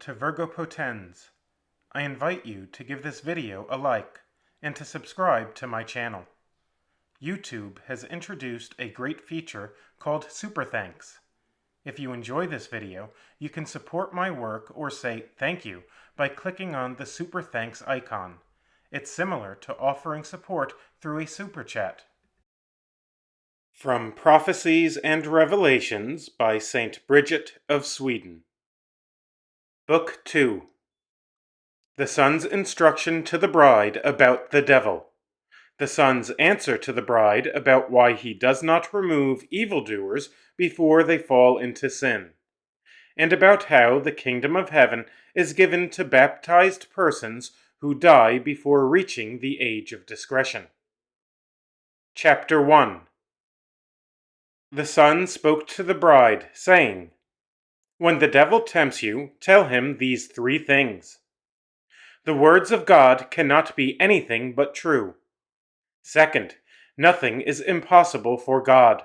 to Virgo Potens. I invite you to give this video a like and to subscribe to my channel. YouTube has introduced a great feature called Super Thanks. If you enjoy this video, you can support my work or say thank you by clicking on the Super Thanks icon. It's similar to offering support through a super chat. From Prophecies and Revelations by Saint Bridget of Sweden. Book 2. The Son's Instruction to the Bride about the Devil. The Son's answer to the bride about why he does not remove evildoers before they fall into sin, and about how the kingdom of heaven is given to baptized persons who die before reaching the age of discretion. Chapter 1. The Son spoke to the bride, saying, When the devil tempts you, tell him these 3 things. The words of God cannot be anything but true. Second, nothing is impossible for God,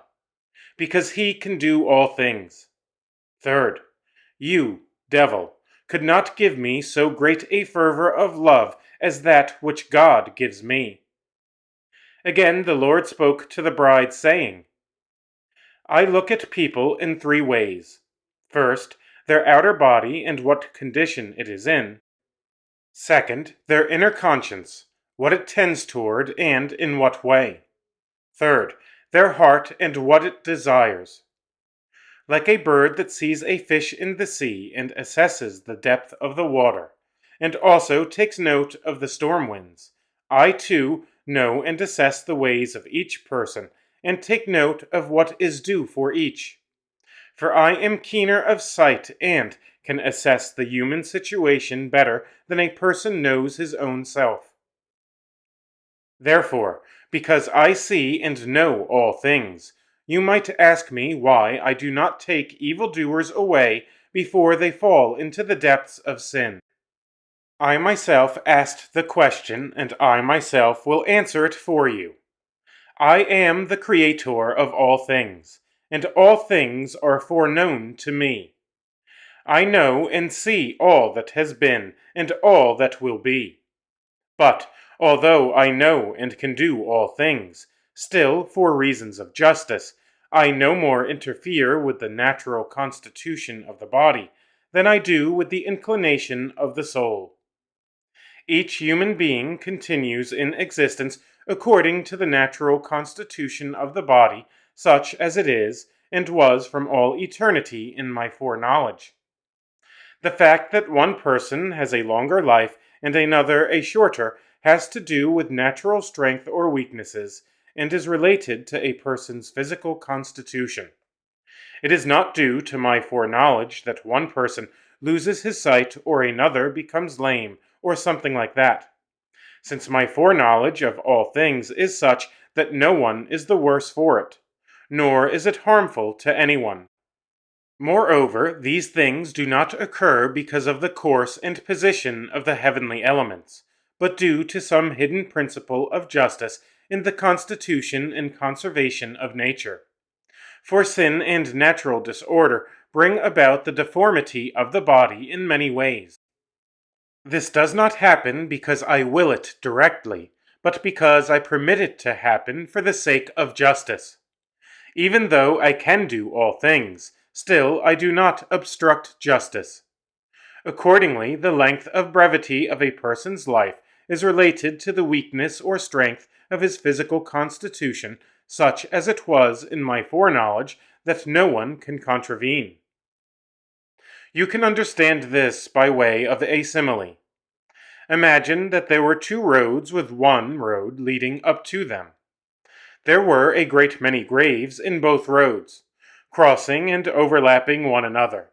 because he can do all things. Third, you, devil, could not give me so great a fervor of love as that which God gives me. Again the Lord spoke to the bride, saying, I look at people in 3 ways. First, their outer body and what condition it is in. Second, their inner conscience, what it tends toward and in what way. Third, their heart and what it desires. Like a bird that sees a fish in the sea and assesses the depth of the water, and also takes note of the storm winds, I too know and assess the ways of each person, and take note of what is due for each. For I am keener of sight and can assess the human situation better than a person knows his own self. Therefore, because I see and know all things, you might ask me why I do not take evildoers away before they fall into the depths of sin. I myself asked the question, and I myself will answer it for you. I am the Creator of all things, and all things are foreknown to me. I know and see all that has been, and all that will be. But, although I know and can do all things, still, for reasons of justice, I no more interfere with the natural constitution of the body than I do with the inclination of the soul. Each human being continues in existence according to the natural constitution of the body, such as it is, and was from all eternity in my foreknowledge. The fact that one person has a longer life and another a shorter has to do with natural strength or weaknesses, and is related to a person's physical constitution. It is not due to my foreknowledge that one person loses his sight or another becomes lame, or something like that, since my foreknowledge of all things is such that no one is the worse for it, nor is it harmful to anyone. Moreover, these things do not occur because of the course and position of the heavenly elements, but due to some hidden principle of justice in the constitution and conservation of nature. For sin and natural disorder bring about the deformity of the body in many ways. This does not happen because I will it directly, but because I permit it to happen for the sake of justice. Even though I can do all things, still I do not obstruct justice. Accordingly, the length of brevity of a person's life is related to the weakness or strength of his physical constitution, such as it was in my foreknowledge that no one can contravene. You can understand this by way of a simile. Imagine that there were 2 roads with one road leading up to them. There were a great many graves in both roads, crossing and overlapping one another.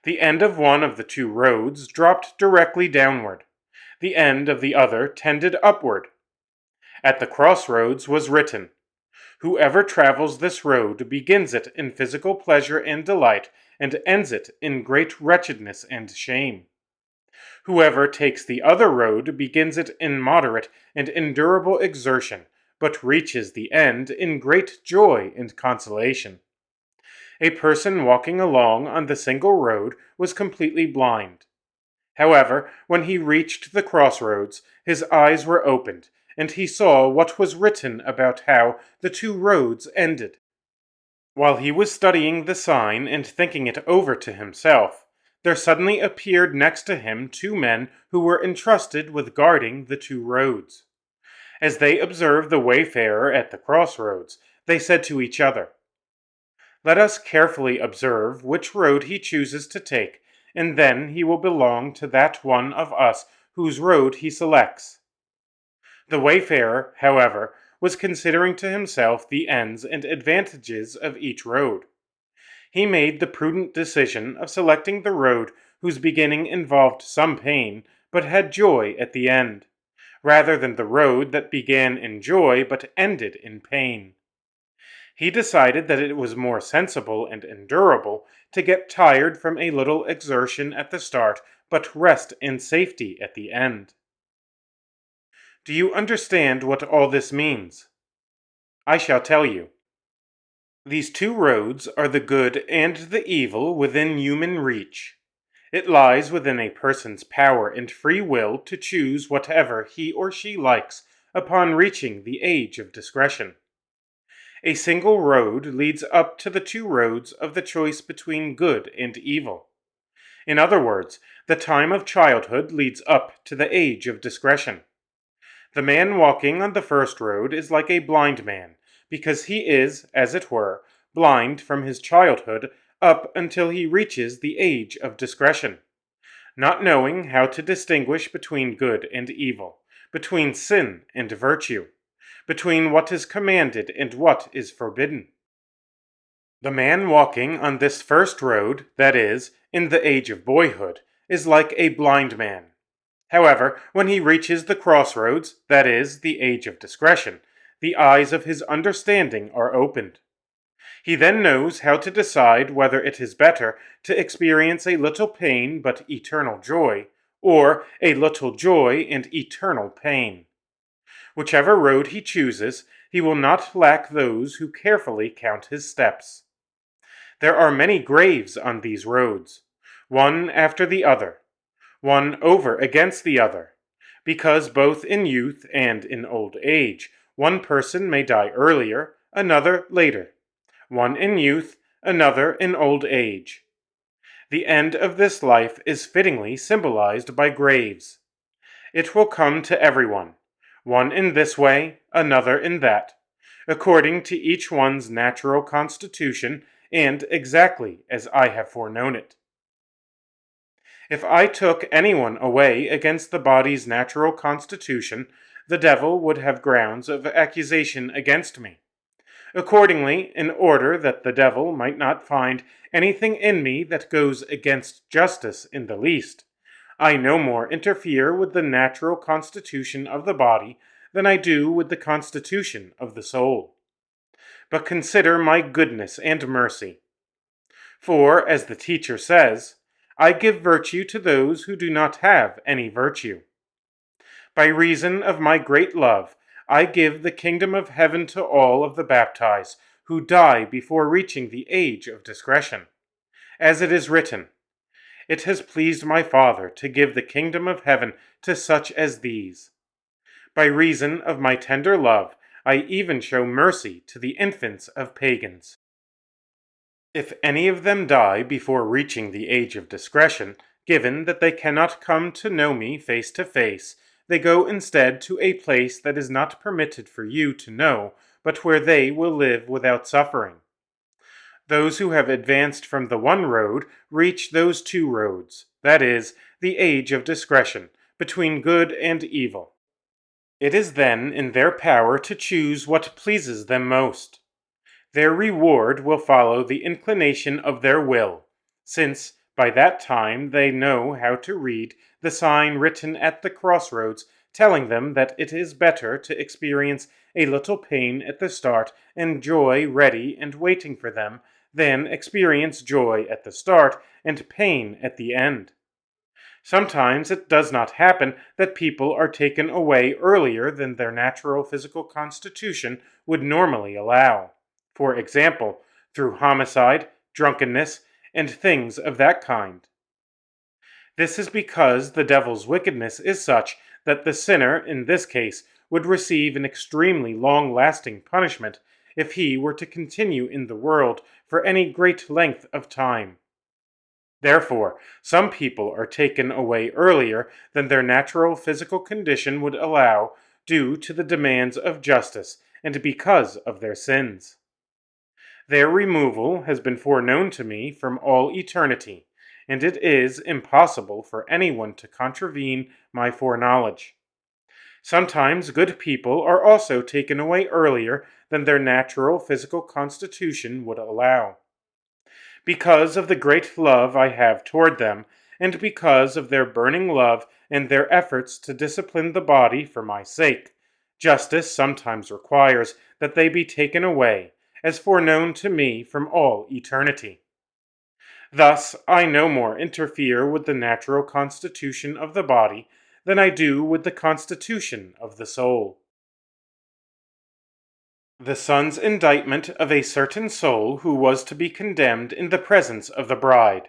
The end of one of the 2 roads dropped directly downward. The end of the other tended upward. At the crossroads was written, Whoever travels this road begins it in physical pleasure and delight, and ends it in great wretchedness and shame. Whoever takes the other road begins it in moderate and endurable exertion, but reaches the end in great joy and consolation. A person walking along on the single road was completely blind. However, when he reached the crossroads, his eyes were opened, and he saw what was written about how the two roads ended. While he was studying the sign and thinking it over to himself, there suddenly appeared next to him two men who were entrusted with guarding the two roads. As they observed the wayfarer at the crossroads, they said to each other, "Let us carefully observe which road he chooses to take, and then he will belong to that one of us whose road he selects." The wayfarer, however, was considering to himself the ends and advantages of each road. He made the prudent decision of selecting the road whose beginning involved some pain, but had joy at the end, rather than the road that began in joy but ended in pain. He decided that it was more sensible and endurable to get tired from a little exertion at the start, but rest in safety at the end. Do you understand what all this means? I shall tell you. These two roads are the good and the evil within human reach. It lies within a person's power and free will to choose whatever he or she likes upon reaching the age of discretion. A single road leads up to the two roads of the choice between good and evil. In other words, the time of childhood leads up to the age of discretion. The man walking on the first road is like a blind man, because he is, as it were, blind from his childhood up until he reaches the age of discretion, not knowing how to distinguish between good and evil, between sin and virtue, between what is commanded and what is forbidden. The man walking on this first road, that is, in the age of boyhood, is like a blind man. However, when he reaches the crossroads, that is, the age of discretion, the eyes of his understanding are opened. He then knows how to decide whether it is better to experience a little pain but eternal joy, or a little joy and eternal pain. Whichever road he chooses, he will not lack those who carefully count his steps. There are many graves on these roads, one after the other, one over against the other, because both in youth and in old age, one person may die earlier, another later, one in youth, another in old age. The end of this life is fittingly symbolized by graves. It will come to everyone, one in this way, another in that, according to each one's natural constitution and exactly as I have foreknown it. If I took anyone away against the body's natural constitution, the devil would have grounds of accusation against me. Accordingly, in order that the devil might not find anything in me that goes against justice in the least, I no more interfere with the natural constitution of the body than I do with the constitution of the soul. But consider my goodness and mercy. For, as the teacher says, I give virtue to those who do not have any virtue. By reason of my great love, I give the kingdom of heaven to all of the baptized who die before reaching the age of discretion. As it is written, "It has pleased my Father to give the kingdom of heaven to such as these." By reason of my tender love, I even show mercy to the infants of pagans. If any of them die before reaching the age of discretion, given that they cannot come to know me face to face, they go instead to a place that is not permitted for you to know, but where they will live without suffering. Those who have advanced from the one road reach those two roads, that is, the age of discretion, between good and evil. It is then in their power to choose what pleases them most. Their reward will follow the inclination of their will, since by that time they know how to read the sign written at the crossroads telling them that it is better to experience a little pain at the start and joy ready and waiting for them than experience joy at the start and pain at the end. Sometimes it does not happen that people are taken away earlier than their natural physical constitution would normally allow. For example, through homicide, drunkenness, and things of that kind. This is because the devil's wickedness is such that the sinner, in this case, would receive an extremely long-lasting punishment if he were to continue in the world for any great length of time. Therefore, some people are taken away earlier than their natural physical condition would allow, due to the demands of justice and because of their sins. Their removal has been foreknown to me from all eternity, and it is impossible for anyone to contravene my foreknowledge. Sometimes good people are also taken away earlier than their natural physical constitution would allow. Because of the great love I have toward them, and because of their burning love and their efforts to discipline the body for my sake, justice sometimes requires that they be taken away, as foreknown to me from all eternity. Thus, I no more interfere with the natural constitution of the body than I do with the constitution of the soul. The son's indictment of a certain soul who was to be condemned in the presence of the bride,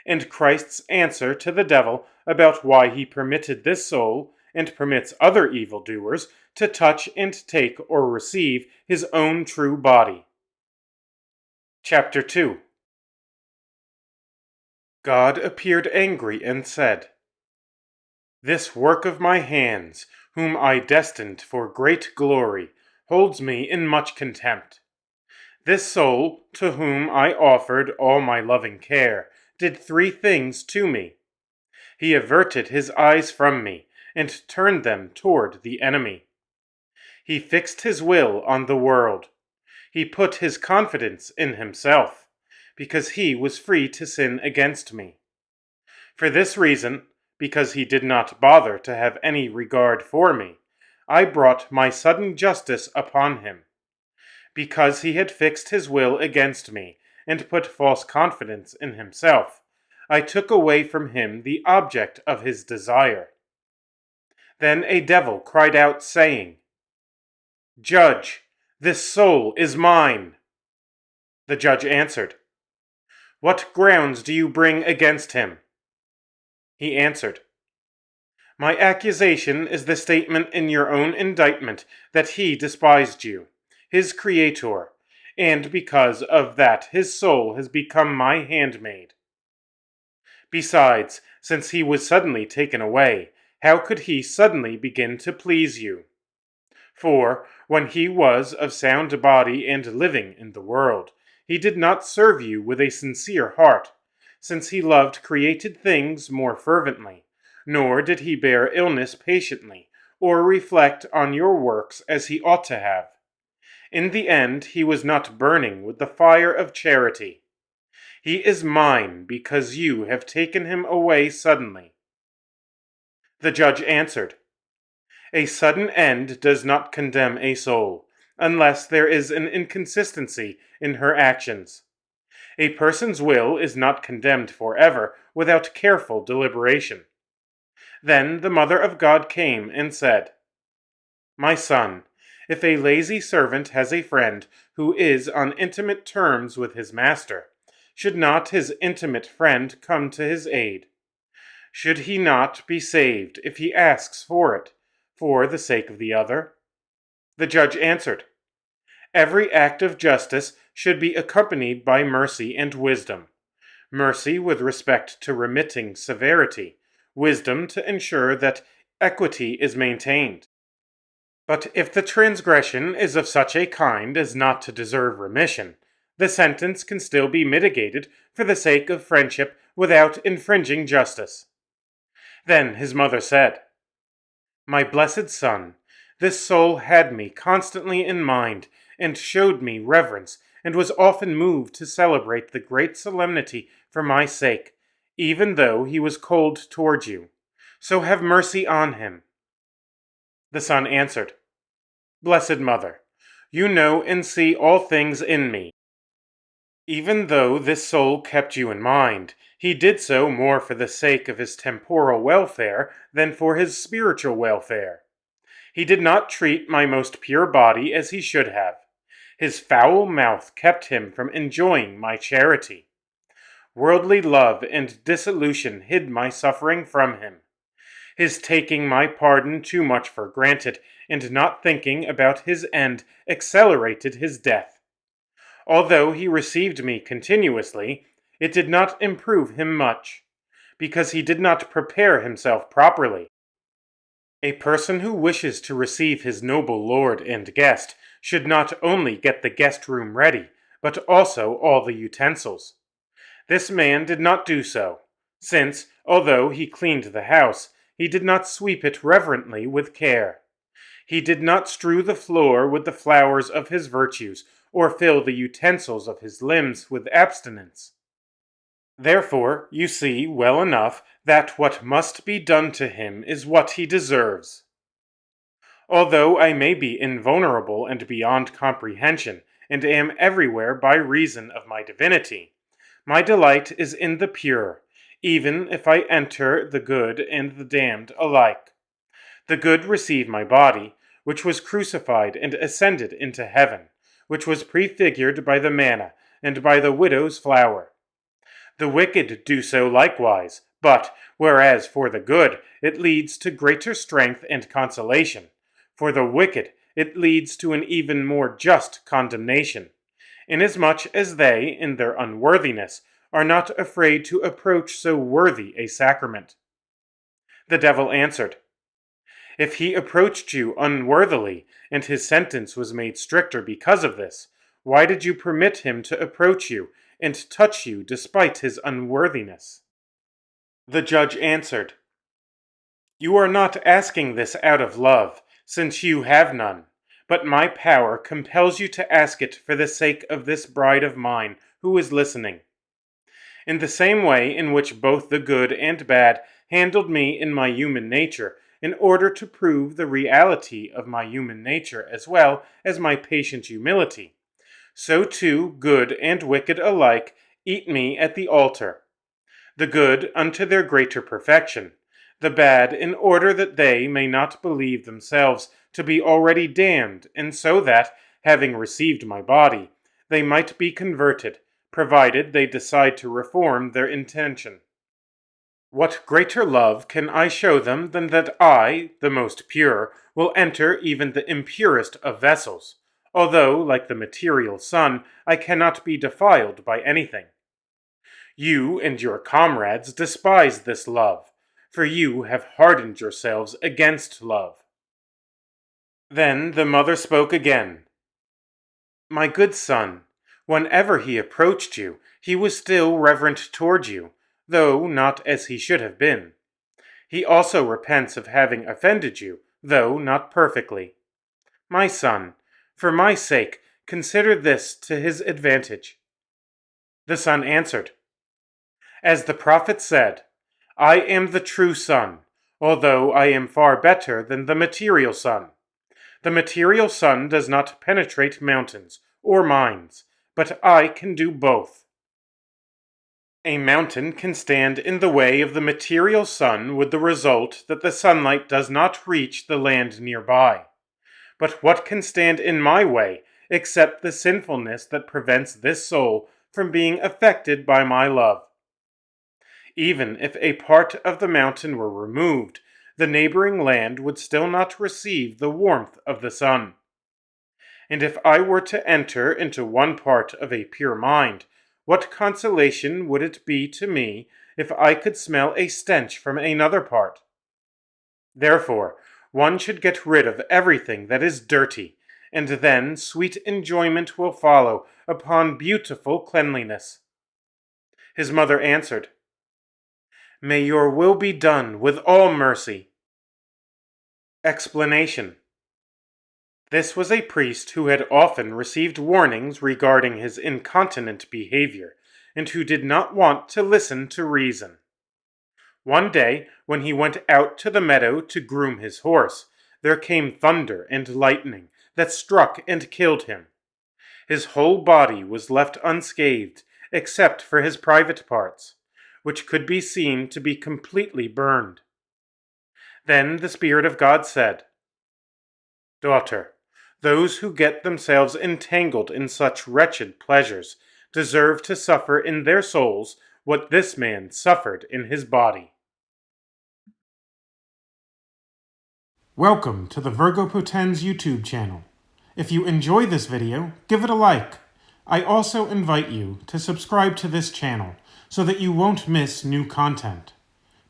and Christ's answer to the devil about why he permitted this soul, and permits other evildoers, to touch and take or receive his own true body. Chapter 2. God appeared angry and said, "This work of my hands, whom I destined for great glory, holds me in much contempt. This soul, to whom I offered all my loving care, did 3 things to me. He averted his eyes from me, and turned them toward the enemy. He fixed his will on the world. He put his confidence in himself, because he was free to sin against me. For this reason, because he did not bother to have any regard for me, I brought my sudden justice upon him. Because he had fixed his will against me, and put false confidence in himself, I took away from him the object of his desire. Then a devil cried out, saying, 'Judge, this soul is mine.' The judge answered, 'What grounds do you bring against him?' He answered, 'My accusation is the statement in your own indictment that he despised you, his creator, and because of that his soul has become my handmaid. Besides, since he was suddenly taken away, how could he suddenly begin to please you? For, when he was of sound body and living in the world, he did not serve you with a sincere heart, since he loved created things more fervently, nor did he bear illness patiently, or reflect on your works as he ought to have. In the end, he was not burning with the fire of charity. He is mine because you have taken him away suddenly.' The judge answered, 'A sudden end does not condemn a soul, unless there is an inconsistency in her actions. A person's will is not condemned forever without careful deliberation.' Then the Mother of God came and said, 'My son, if a lazy servant has a friend who is on intimate terms with his master, should not his intimate friend come to his aid? Should he not be saved if he asks for it, for the sake of the other?' The judge answered, 'Every act of justice should be accompanied by mercy and wisdom. Mercy with respect to remitting severity, wisdom to ensure that equity is maintained. But if the transgression is of such a kind as not to deserve remission, the sentence can still be mitigated for the sake of friendship without infringing justice.' Then his mother said, 'My blessed son, this soul had me constantly in mind, and showed me reverence, and was often moved to celebrate the great solemnity for my sake, even though he was cold towards you. So have mercy on him.' The son answered, 'Blessed mother, you know and see all things in me. Even though this soul kept you in mind, he did so more for the sake of his temporal welfare than for his spiritual welfare. He did not treat my most pure body as he should have. His foul mouth kept him from enjoying my charity. Worldly love and dissolution hid my suffering from him. His taking my pardon too much for granted, and not thinking about his end, accelerated his death. Although he received me continuously, it did not improve him much, because he did not prepare himself properly. A person who wishes to receive his noble lord and guest should not only get the guest room ready, but also all the utensils. This man did not do so, since, although he cleaned the house, he did not sweep it reverently with care. He did not strew the floor with the flowers of his virtues, or fill the utensils of his limbs with abstinence. Therefore, you see well enough that what must be done to him is what he deserves. Although I may be invulnerable and beyond comprehension, and am everywhere by reason of my divinity, my delight is in the pure, even if I enter the good and the damned alike. The good receive my body, which was crucified and ascended into heaven, which was prefigured by the manna and by the widow's flower. The wicked do so likewise, but, whereas for the good it leads to greater strength and consolation, for the wicked it leads to an even more just condemnation, inasmuch as they, in their unworthiness, are not afraid to approach so worthy a sacrament. The devil answered, If he approached you unworthily, and his sentence was made stricter because of this, why did you permit him to approach you and touch you despite his unworthiness? The judge answered, You are not asking this out of love, since you have none, but my power compels you to ask it for the sake of this bride of mine who is listening. In the same way in which both the good and bad handled me in my human nature, in order to prove the reality of my human nature as well as my patient humility, so too good and wicked alike eat me at the altar. The good unto their greater perfection, the bad in order that they may not believe themselves to be already damned, and so that, having received my body, they might be converted, provided they decide to reform their intention. What greater love can I show them than that I, the most pure, will enter even the impurest of vessels, although, like the material sun, I cannot be defiled by anything. You and your comrades despise this love, for you have hardened yourselves against love. Then the mother spoke again. My good son, whenever he approached you, he was still reverent toward you, though not as he should have been. He also repents of having offended you, though not perfectly. My son, for my sake, consider this to his advantage. The son answered, As the prophet said, I am the true sun, although I am far better than the material sun. The material sun does not penetrate mountains or mines, but I can do both. A mountain can stand in the way of the material sun with the result that the sunlight does not reach the land nearby. But what can stand in my way except the sinfulness that prevents this soul from being affected by my love? Even if a part of the mountain were removed, the neighboring land would still not receive the warmth of the sun. And if I were to enter into one part of a pure mind, what consolation would it be to me if I could smell a stench from another part? Therefore, one should get rid of everything that is dirty, and then sweet enjoyment will follow upon beautiful cleanliness. His mother answered, May your will be done with all mercy. Explanation. This was a priest who had often received warnings regarding his incontinent behavior, and who did not want to listen to reason. One day, when he went out to the meadow to groom his horse, there came thunder and lightning that struck and killed him. His whole body was left unscathed, except for his private parts, which could be seen to be completely burned. Then the Spirit of God said, Daughter, those who get themselves entangled in such wretched pleasures deserve to suffer in their souls what this man suffered in his body. Welcome to the Virgo Potens YouTube channel. If you enjoy this video, give it a like. I also invite you to subscribe to this channel so that you won't miss new content.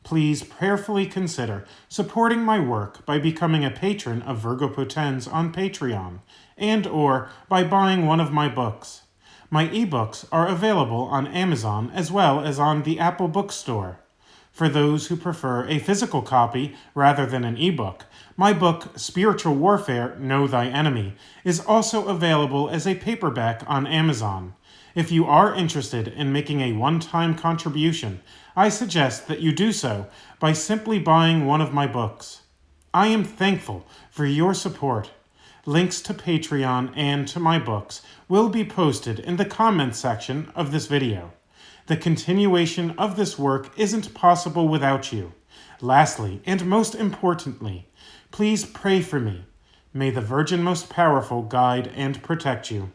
Please prayerfully consider supporting my work by becoming a patron of Virgo Potens on Patreon and/or by buying one of my books. My ebooks are available on Amazon as well as on the Apple Bookstore. For those who prefer a physical copy rather than an ebook, my book, Spiritual Warfare, Know Thy Enemy, is also available as a paperback on Amazon. If you are interested in making a one-time contribution, I suggest that you do so by simply buying one of my books. I am thankful for your support. Links to Patreon and to my books will be posted in the comments section of this video. The continuation of this work isn't possible without you. Lastly, and most importantly, please pray for me. May the Virgin Most Powerful guide and protect you.